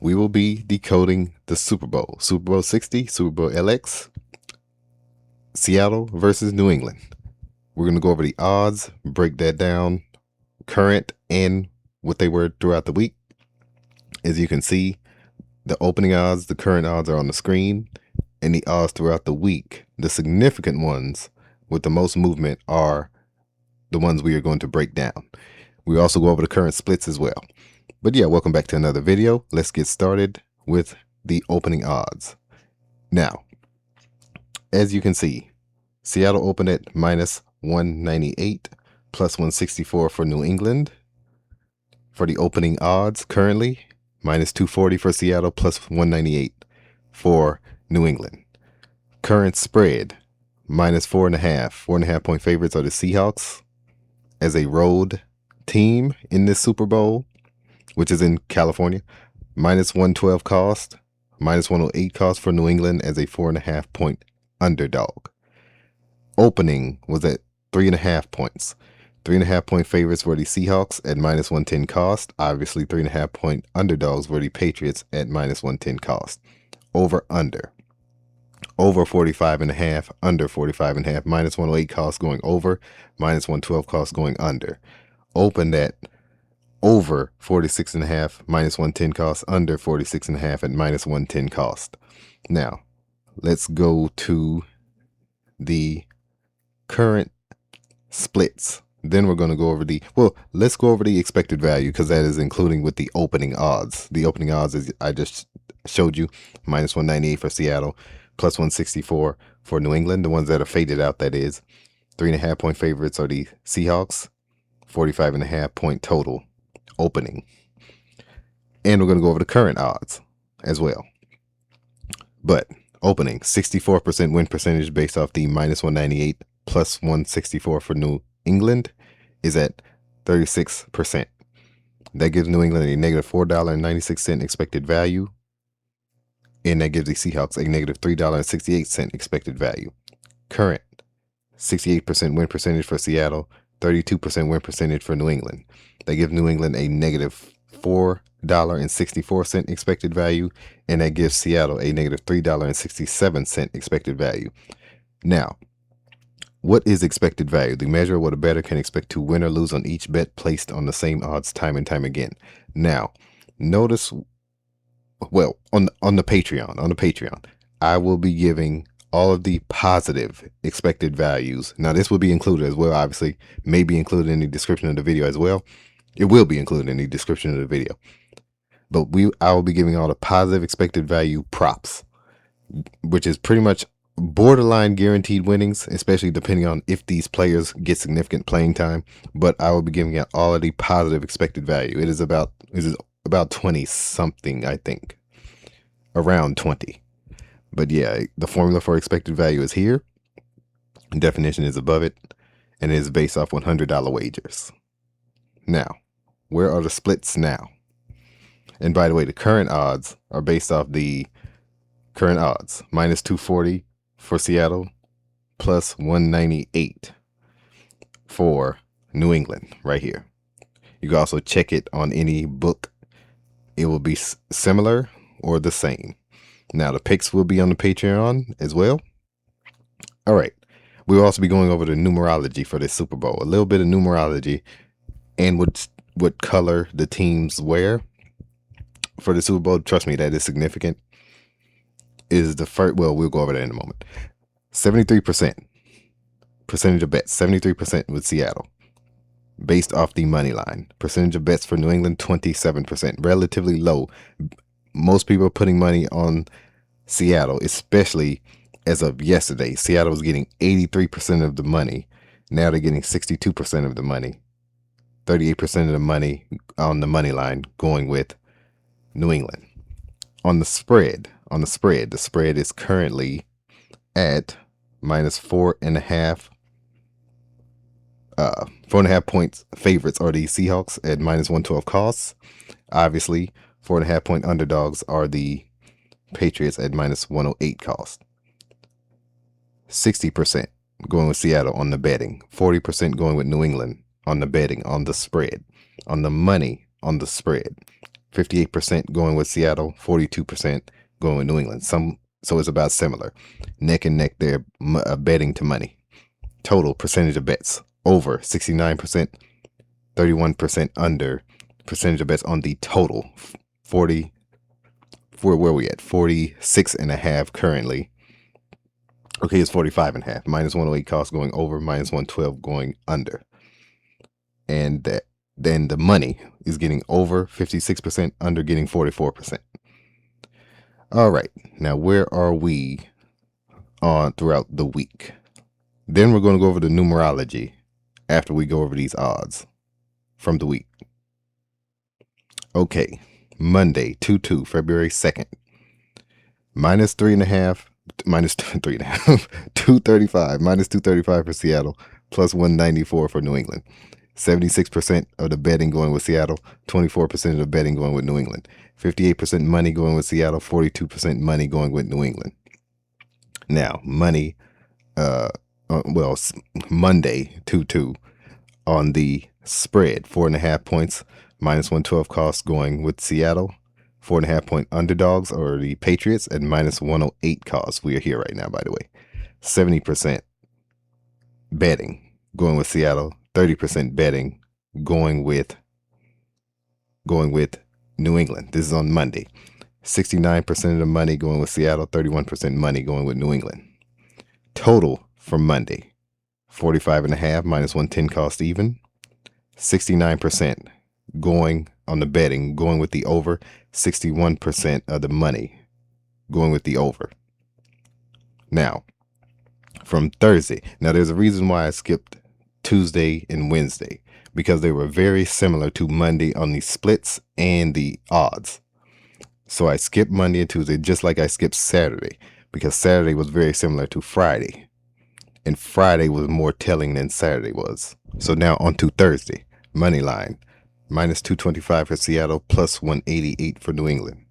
we will be decoding the Super Bowl. Super Bowl 60, superbowllx, Seattle versus New England. We're going to go over the odds, break that down, current and what they were throughout the week. As you can see, the opening odds, the current odds are on the screen, and the odds throughout the week. The significant ones with the most movement are the ones we are going to break down. We also go over the current splits as well. But yeah, welcome back to another video. Let's get started with the opening odds. Now, as you can see, Seattle opened at minus 198, plus 164 for New England. For the opening odds, currently, minus 240 for Seattle, plus 198 for New England. Current spread, minus 4.5. 4.5 point favorites are the Seahawks as a road team in this Super Bowl, which is in California. Minus 112 cost, minus 108 cost for New England as a 4.5 point underdog. Opening was at 3.5 points. 3.5 point favorites were the Seahawks at minus 110 cost. Obviously, 3.5 point underdogs were the Patriots at minus 110 cost. Over under 45.5, under 45.5, minus 108 cost going over, minus 112 cost going under. Opened at over 46.5, minus 110 cost, under 46.5 at minus 110 cost. Now, let's go to the current splits. Then we're going to go over let's go over the expected value, because that is including with the opening odds. The opening odds, as I just showed you, minus 198 for Seattle, plus 164 for New England. The ones that are faded out, that is. 3.5 point favorites are the Seahawks, 45.5 point total opening. And we're going to go over the current odds as well. But opening, 64% win percentage based off the minus 198 plus 164 for New England is at 36%. That gives New England a negative $4.96 expected value. And that gives the Seahawks a negative $3.68 expected value. Current, 68% win percentage for Seattle, 32% win percentage for New England. That gives New England a negative $4.64 expected value, and that gives Seattle a negative $3.67 expected value. Now, what is expected value? The measure of what a bettor can expect to win or lose on each bet placed on the same odds time and time again. Now, notice, well, on the Patreon, I will be giving all of the positive expected values. Now, this will be included as well, obviously, may be included in the description of the video as well. It will be included in the description of the video. But I will be giving all the positive expected value props, which is pretty much borderline guaranteed winnings, especially depending on if these players get significant playing time. But I will be giving out all of the positive expected value. It is about 20 something, I think. Around 20. But yeah, the formula for expected value is here. Definition is above it. And it is based off $100 wagers. Now, where are the splits now? And by the way, the current odds are based off the current odds. Minus 240 for Seattle, plus 198 for New England, right here. You can also check it on any book. It will be similar or the same. Now, the picks will be on the Patreon as well. All right. We'll also be going over the numerology for this Super Bowl. A little bit of numerology and what color the teams wear for the Super Bowl. Trust me, that is significant. Is the first, well, we'll go over that in a moment. 73% percentage of bets, 73% with Seattle, based off the money line. Percentage of bets for New England, 27%, relatively low. Most people are putting money on Seattle, especially as of yesterday. Seattle was getting 83% of the money. Now they're getting 62% of the money. 38% of the money on the money line going with New England. On the spread, the spread is currently at minus 4.5. 4.5 points favorites are the Seahawks at minus 112 costs. Obviously, 4.5 point underdogs are the Patriots at minus 108 cost. 60% going with Seattle on the betting. 40% going with New England on the betting, on the spread, on the money, on the spread. 58% going with Seattle, 42% going with New England. So it's about similar, neck and neck there, betting to money. Total percentage of bets over 69%, 31% under. Percentage of bets on the total 40. Where we at? 46.5 currently. Okay, it's 45.5. Minus 108 cost going over, minus 112 going under. And then the money is getting over 56%, under getting 44%. All right, now where are we on throughout the week? Then we're going to go over the numerology after we go over these odds from the week. Okay, Monday, 2/2, February 2nd. Minus 3.5, minus 3.5, 235, minus 235 for Seattle, plus 194 for New England. 76% of the betting going with Seattle, 24% of the betting going with New England. 58% money going with Seattle, 42% money going with New England. Now, money, Monday, 2/2 on the spread, 4.5 points, minus 112 cost going with Seattle. 4.5 point underdogs or the Patriots at minus 108 cost. We are here right now, by the way. 70% betting going with Seattle, 30% betting going with New England. This is on Monday. 69% of the money going with Seattle, 31% money going with New England. Total from Monday, 45.5 minus 110 cost even. 69% going on the betting, going with the over. 61% of the money going with the over. Now, from Thursday, now there's a reason why I skipped Tuesday and Wednesday, because they were very similar to Monday on the splits and the odds. So I skipped Monday and Tuesday, just like I skipped Saturday, because Saturday was very similar to Friday, and Friday was more telling than Saturday was. So now on to Thursday, money line, minus 225 for Seattle, plus 188 for New England.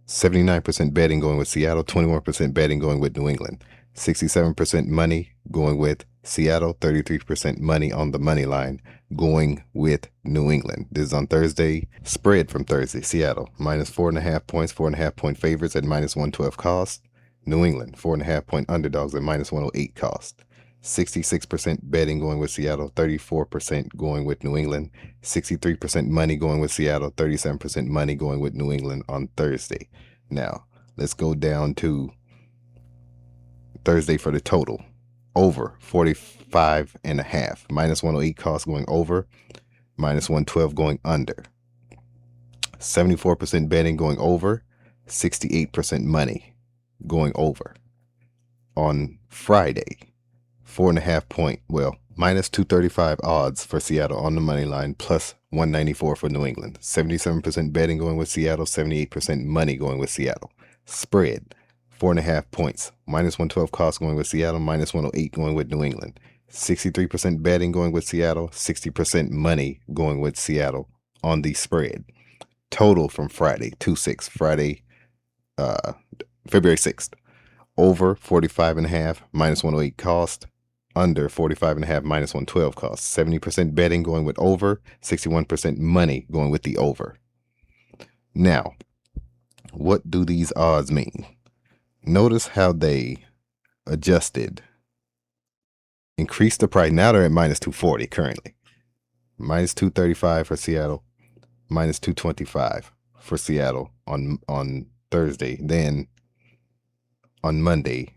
79% betting going with Seattle, 21% betting going with New England. 67% money going with Seattle, 33% money on the money line going with New England. This is on Thursday. Spread from Thursday, Seattle, minus 4.5 points, 4.5 point favorites at minus 112 cost. New England, 4.5 point underdogs at minus 108 cost. 66% betting going with Seattle, 34% going with New England. 63% money going with Seattle, 37% money going with New England on Thursday. Now, let's go down to Thursday for the total. Over 45.5, minus 108 cost going over, minus 112 going under. 74% betting going over, 68% money going over. On Friday, 4.5 point, minus 235 odds for Seattle on the money line, plus 194 for New England. 77% betting going with Seattle, 78% money going with Seattle. Spread, 4.5 points, minus 112 cost going with Seattle, minus 108 going with New England. 63% betting going with Seattle, 60% money going with Seattle on the spread. Total from Friday, 2/6, Friday, February 6th. Over 45.5, minus 108 cost. Under 45.5, minus 112 cost. 70% betting going with over, 61% money going with the over. Now, what do these odds mean? Notice how they adjusted, increased the price. Now they're at minus 240 currently. Minus 235 for Seattle, minus 225 for Seattle on Thursday. Then on Monday,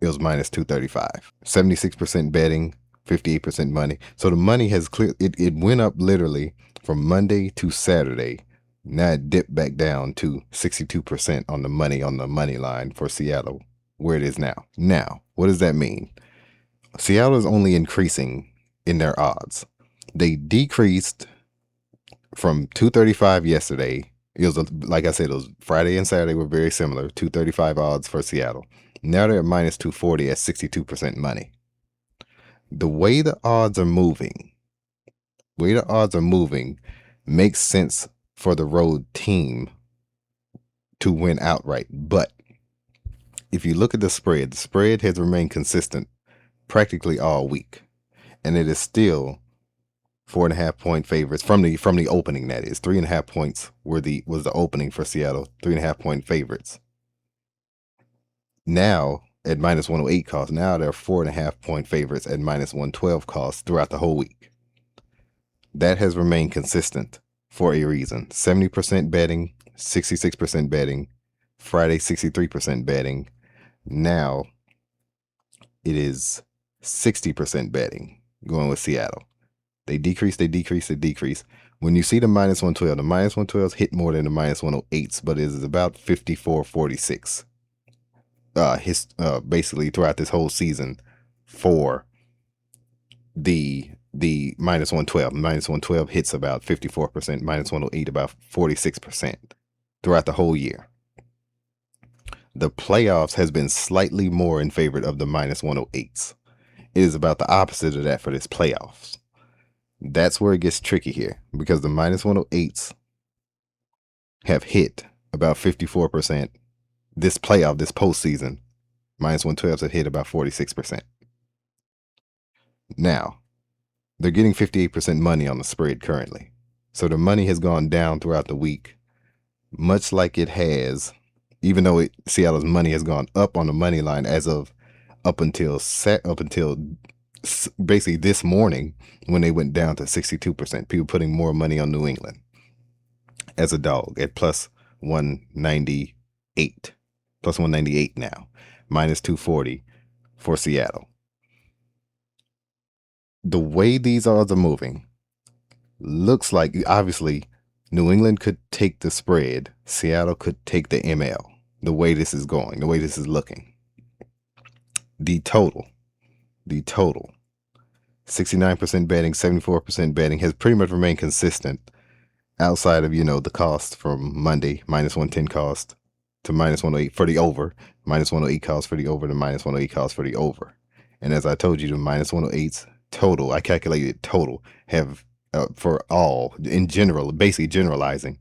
it was minus 235. 76% betting, 58% money. So the money has cleared. It went up literally from Monday to Saturday. Now it dipped back down to 62% on the money line for Seattle, where it is now. Now, what does that mean? Seattle is only increasing in their odds. They decreased from 235 yesterday. It was, like I said, it was Friday and Saturday were very similar. 235 odds for Seattle. Now they're at minus 240 at 62% money. The way the odds are moving, makes sense for the road team to win outright. But if you look at the spread has remained consistent practically all week. And it is still 4.5 point favorites from the opening. That is 3.5 points was the opening for Seattle. 3.5 point favorites. Now at minus 108 cost. Now they're 4.5 point favorites at minus 112 cost throughout the whole week. That has remained consistent for a reason. 70% betting, 66% betting, Friday 63% betting. Now it is 60% betting going with Seattle. They decrease. When you see the minus 112, the minus 112s hit more than the minus 108s, but it is about 54-46. Basically throughout this whole season for the minus 112. Minus 112 hits about 54%, minus 108 about 46% throughout the whole year. The playoffs has been slightly more in favor of the minus 108s. It is about the opposite of that for this playoffs. That's where it gets tricky here, because the minus 108s have hit about 54%. This postseason, minus 112s have hit about 46%. Now, they're getting 58% money on the spread currently. So the money has gone down throughout the week, much like it has, even though Seattle's money has gone up on the money line as of up until basically this morning, when they went down to 62%. People putting more money on New England as a dog at plus 198. Plus 198 now. Minus 240 for Seattle. The way these odds are moving, looks like obviously New England could take the spread. Seattle could take the ML. The way this is going, the way this is looking. The total, 69% betting, 74% betting has pretty much remained consistent outside of, the cost from Monday, minus 110 cost to minus 108 for the over, minus 108 cost for the over to minus 108 cost for the over. And as I told you, the minus 108s total, I calculated total, have for all, in general, basically generalizing,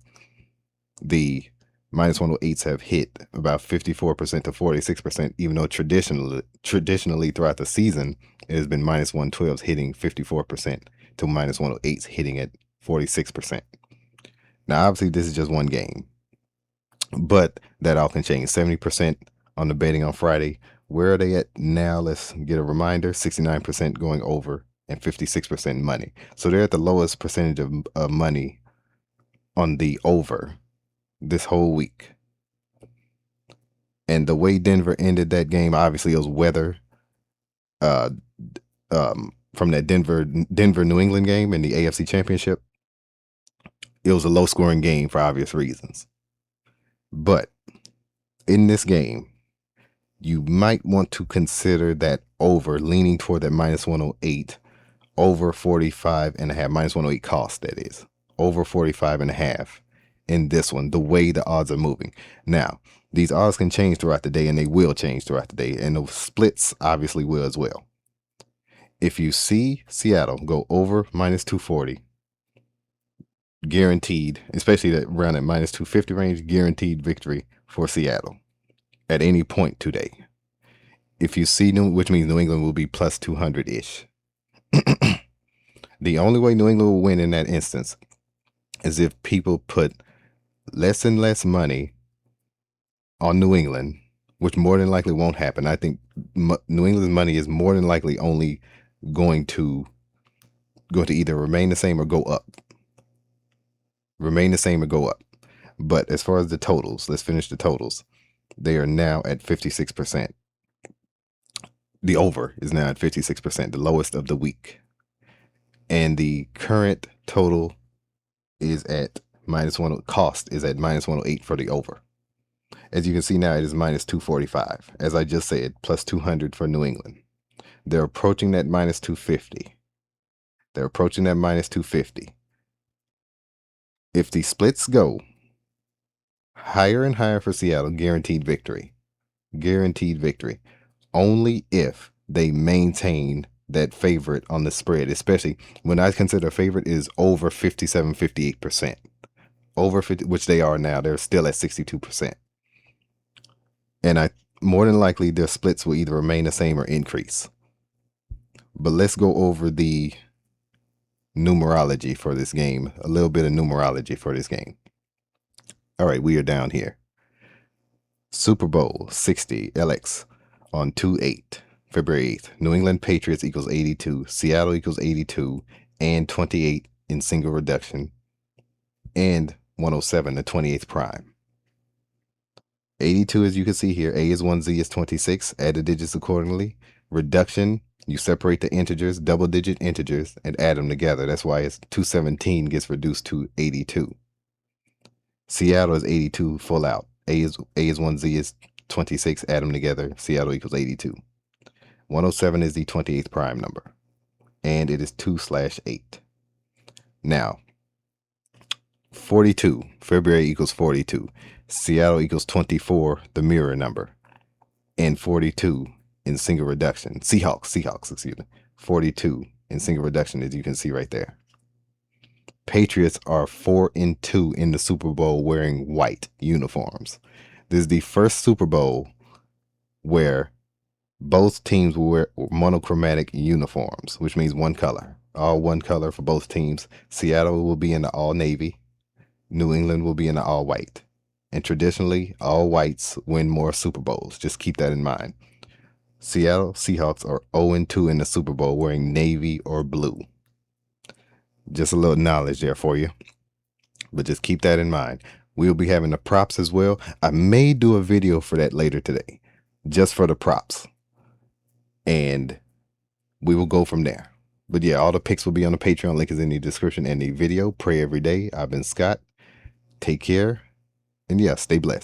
the minus 108s have hit about 54% to 46%, even though traditionally throughout the season, it has been minus 112s hitting 54% to minus 108s hitting at 46%. Now, obviously, this is just one game, but that all can change. 70% on the betting on Friday. Where are they at now? Let's get a reminder. 69% going over and 56% money. So they're at the lowest percentage of money on the over this whole week. And the way Denver ended that game, obviously it was weather from that Denver New England game in the AFC Championship. It was a low scoring game for obvious reasons. But in this game, you might want to consider that over, leaning toward that minus 108, over 45.5, minus 108 cost, that is, over 45.5 in this one, the way the odds are moving. Now, these odds can change throughout the day, and they will change throughout the day, and the splits obviously will as well. If you see Seattle go over minus 240, guaranteed, especially around that minus 250 range, guaranteed victory for Seattle at any point today. If you see which means New England will be plus 200-ish. The only way New England will win in that instance is if people put less and less money on New England, which more than likely won't happen. I think New England's money is more than likely only going to either remain the same or go up. But as far as the totals, let's finish the totals. They are now at 56%. The over is now at 56%, the lowest of the week. And the current total is at cost is at minus 108 for the over. As you can see now, it is minus 245. As I just said, plus 200 for New England. They're approaching that minus 250. If the splits go higher and higher for Seattle, guaranteed victory. Only if they maintain that favorite on the spread, especially when I consider a favorite is over 57-58%. Over 50, which they are now. They're still at 62%. And more than likely their splits will either remain the same or increase. But let's go over the numerology for this game. A little bit of numerology for this game. All right, we are down here. Super Bowl 60 LX on 2/8, February 8th. New England Patriots equals 82, Seattle equals 82, and 28 in single reduction, and 107, the 28th prime. 82, as you can see here, A is 1, Z is 26. Add the digits accordingly. Reduction, you separate the integers, double-digit integers, and add them together. That's why it's 217 gets reduced to 82. Seattle is 82 full out. A is 1, Z is 26. Add them together. Seattle equals 82. 107 is the 28th prime number, and it is 2/8. Now, 42, February equals 42. Seattle equals 24, the mirror number, and 42 in single reduction. Seahawks, excuse me. 42 in single reduction, as you can see right there. Patriots are 4-2 in the Super Bowl wearing white uniforms. This is the first Super Bowl where both teams will wear monochromatic uniforms, which means one color. All one color for both teams. Seattle will be in the all navy. New England will be in the all white. And traditionally, all whites win more Super Bowls. Just keep that in mind. Seattle Seahawks are 0-2 in the Super Bowl wearing navy or blue. Just a little knowledge there for you. But just keep that in mind. We'll be having the props as well. I may do a video for that later today, just for the props. And we will go from there. But yeah, all the picks will be on the Patreon. Link is in the description and the video. Pray every day. I've been Scott. Take care. And yeah, stay blessed.